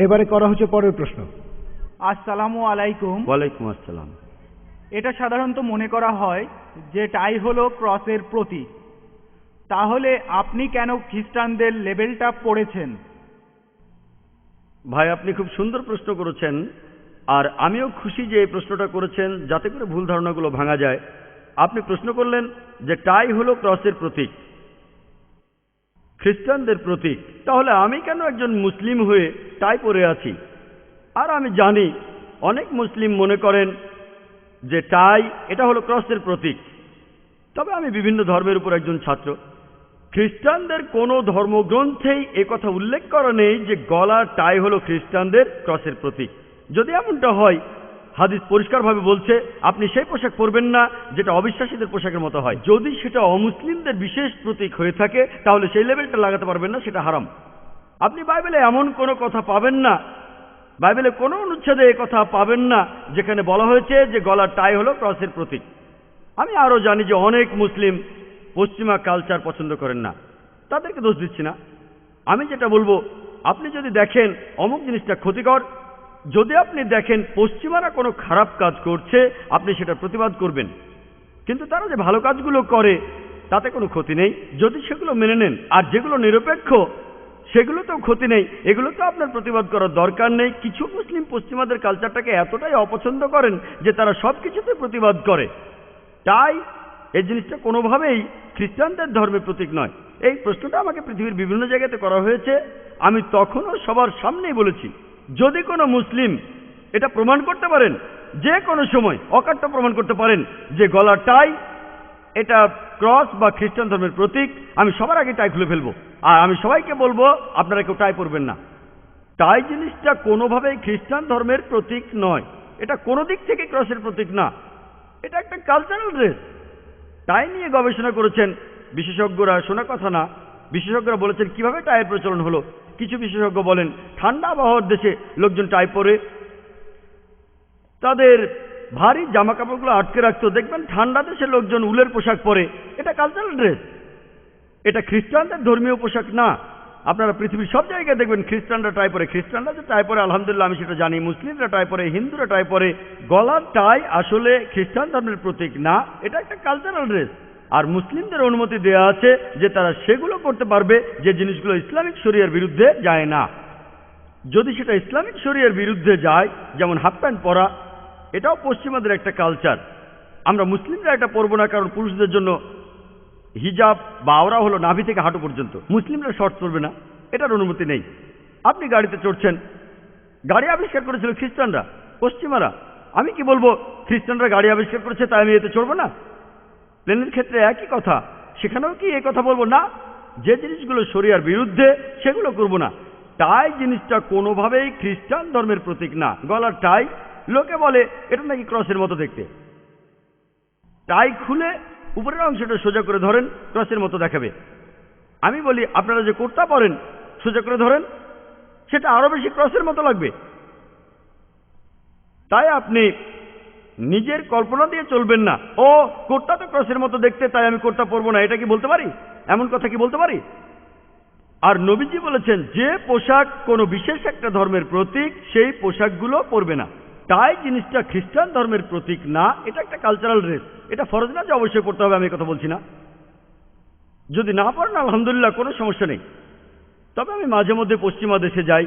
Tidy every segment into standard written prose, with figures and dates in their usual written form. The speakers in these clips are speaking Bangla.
এবারে করা হচ্ছে পরের প্রশ্ন। আসসালামু আলাইকুম। ওয়ালাইকুম আসসালাম। এটা সাধারণত মনে করা হয় যে টাই হলো ক্রসের প্রতীক, তাহলে আপনি কেন খ্রিস্টানদের লেবেলটা পড়েছেন? ভাই, আপনি খুব সুন্দর প্রশ্ন করেছেন, আর আমিও খুশি যে এই প্রশ্নটা করেছেন যাতে করে ভুল ধারণাগুলো ভাঙা যায়। আপনি প্রশ্ন করলেন যে টাই হলো ক্রসের প্রতীক, খ্রিস্টানদের প্রতীক, তাহলে আমি কেন একজন মুসলিম হয়ে টাই পরে আছি? আর আমি জানি অনেক মুসলিম মনে করেন যে টাই এটা হলো ক্রসের প্রতীক। তবে আমি বিভিন্ন ধর্মের উপর একজন ছাত্র। খ্রিস্টানদের কোনো ধর্মগ্রন্থেই একথা উল্লেখ করা নেই যে গলার টাই হলো খ্রিস্টানদের ক্রসের প্রতীক। যদি এমনটা হয়, হাদিস পরিষ্কারভাবে বলছে আপনি সেই পোশাক পরবেন না যেটা অবিশ্বাসীদের পোশাকের মতো হয়। যদি সেটা অমুসলিমদের বিশেষ প্রতীক হয়ে থাকে তাহলে সেই লেবেলটা লাগাতে পারবেন না, সেটা হারাম। আপনি বাইবেলে এমন কোনো কথা পাবেন না, বাইবেলে কোনো অনুচ্ছেদে এই কথা পাবেন না যেখানে বলা হয়েছে যে গলার টাই হলো ক্রসের প্রতীক। আমি আরও জানি যে অনেক মুসলিম পশ্চিমা কালচার পছন্দ করেন না, তাদেরকে দোষ দিচ্ছি না। আমি যেটা বলবো, আপনি যদি দেখেন অমুক জিনিসটা ক্ষতিকর, যদি আপনি দেখেন পশ্চিমারা কোনো খারাপ কাজ করছে, আপনি সেটা প্রতিবাদ করবেন। কিন্তু তারা যে ভালো কাজগুলো করে তাতে কোনো ক্ষতি নেই যদি সেগুলো মেনে নেন। আর যেগুলো নিরপেক্ষ সেগুলোতেও ক্ষতি নেই, এগুলো তো আপনার প্রতিবাদ করার দরকার নেই। কিছু মুসলিম পশ্চিমাদের কালচারটাকে এতটাই অপছন্দ করেন যে তারা সব কিছুতে প্রতিবাদ করে। তাই এই জিনিসটা কোনোভাবেই খ্রিস্টানদের ধর্মের প্রতীক নয়। এই প্রশ্নটা আমাকে পৃথিবীর বিভিন্ন জায়গাতে করা হয়েছে, আমি তখনও সবার সামনেই বলেছি যদি কোনো মুসলিম এটা প্রমাণ করতে পারেন, যে কোনো সময় অকাট্য প্রমাণ করতে পারেন যে গলার টাই এটা ক্রস বা খ্রিস্টান ধর্মের প্রতীক, আমি সবার আগে টাই খুলে ফেলবো। আর আমি সবাইকে বলবো আপনারা কেউ টাই পরবেন না। টাই জিনিসটা কোনোভাবেই খ্রিস্টান ধর্মের প্রতীক নয়, এটা কোনো দিক থেকে ক্রসের প্রতীক না, এটা একটা কালচারাল ড্রেস। টাই নিয়ে গবেষণা করেছেন বিশেষজ্ঞরা, শোনা কথা না, বিশেষজ্ঞরা বলেছেন কিভাবে টাইয়ের প্রচলন হলো। কিছু বিশেষজ্ঞ বলেন ঠান্ডা আবহাওয়ার দেশে লোকজন টাই পরে তাদের ভারী জামা কাপড়গুলো আটকে রাখতো। দেখবেন ঠান্ডা দেশে লোকজন উলের পোশাক পরে, এটা কালচারাল ড্রেস, এটা খ্রিস্টানদের ধর্মীয় পোশাক না। আপনারা পৃথিবীর সব জায়গায় দেখবেন খ্রিস্টানরা টাই পরে, খ্রিস্টানরা যে টাই পরে আলহামদুলিল্লাহ আমি সেটা জানি, মুসলিমরা টাই পরে, হিন্দুরা টাই পরে। গলার টাই আসলে খ্রিস্টান ধর্মের প্রতীক না, এটা একটা কালচারাল ড্রেস। আর মুসলিমদের অনুমতি দেওয়া আছে যে তারা সেগুলো করতে পারবে যে জিনিসগুলো ইসলামিক শরিয়ার বিরুদ্ধে যায় না। যদি সেটা ইসলামিক শরিয়ার বিরুদ্ধে যায়, যেমন হাফ প্যান্ট পরা, এটাও পশ্চিমাদের একটা কালচার। আমরা মুসলিমরা এটা পরবো না, কারণ পুরুষদের জন্য হিজাব বা আওরা হলো নাভি থেকে হাঁটু পর্যন্ত, মুসলিমরা শর্ট পরবে না, এটার অনুমতি নেই। আপনি গাড়িতে চড়ছেন, গাড়ি আবিষ্কার করেছিল খ্রিস্টানরা, পশ্চিমারা। আমি কি বলবো খ্রিস্টানরা গাড়ি আবিষ্কার করেছে তাই আমি এতে চড়বো না? প্লেনের ক্ষেত্রে একই কথা, সেখানেও কি এই কথা বলবো না? যে জিনিসগুলো শরিয়ার বিরুদ্ধে সেগুলো করব না। টাই জিনিসটা কোনোভাবেই খ্রিস্টান ধর্মের প্রতীক না। গলার টাই, লোকে বলে এটা নাকি ক্রসের মতো দেখতে। টাই খুলে উপরের অংশটা সোজা করে ধরেন, ক্রসের মতো দেখাবে। আমি বলি আপনারা যে কুর্তা পরেন সোজা করে ধরেন, সেটা আরো বেশি ক্রসের মতো লাগবে। তাই আপনি নিজের কল্পনা দিয়ে চলবেন না, ও কুর্তা তো ক্রসের মতো দেখতে তাই আমি কুর্তা পরবো না, এটা কি বলতে পারি? এমন কথা কি বলতে পারি? আর নবীজি বলেছেন যে পোশাক কোনো বিশেষ একটা ধর্মের প্রতীক সেই পোশাকগুলো পরবে না। তাই জিনিসটা খ্রিস্টান ধর্মের প্রতীক না, এটা একটা কালচারাল ড্রেস। এটা ফরজ না যে অবশ্যই পড়তে হবে, আমি কথা বলছি না। যদি না পড়েন আলহামদুলিল্লাহ, কোনো সমস্যা নেই। তবে আমি মাঝে মধ্যে পশ্চিমা দেশে যাই,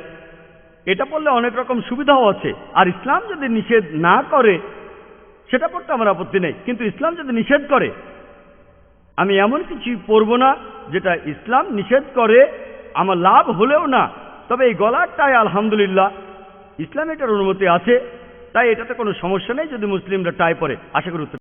এটা পড়লে অনেক রকম সুবিধাও আছে। আর ইসলাম যদি নিষেধ না করে সেটা পড়তে আমার আপত্তি নেই, কিন্তু ইসলাম যদি নিষেধ করে আমি এমন কিছু পরবো না যেটা ইসলাম নিষেধ করে, আমার লাভ হলেও না। তবে এই গলারটাই আলহামদুলিল্লাহ ইসলামে এটার অনুমতি আছে, তাই এটাতে কোনো সমস্যা নেই যদি মুসলিমরা টাই পরে। আশা করি উত্তর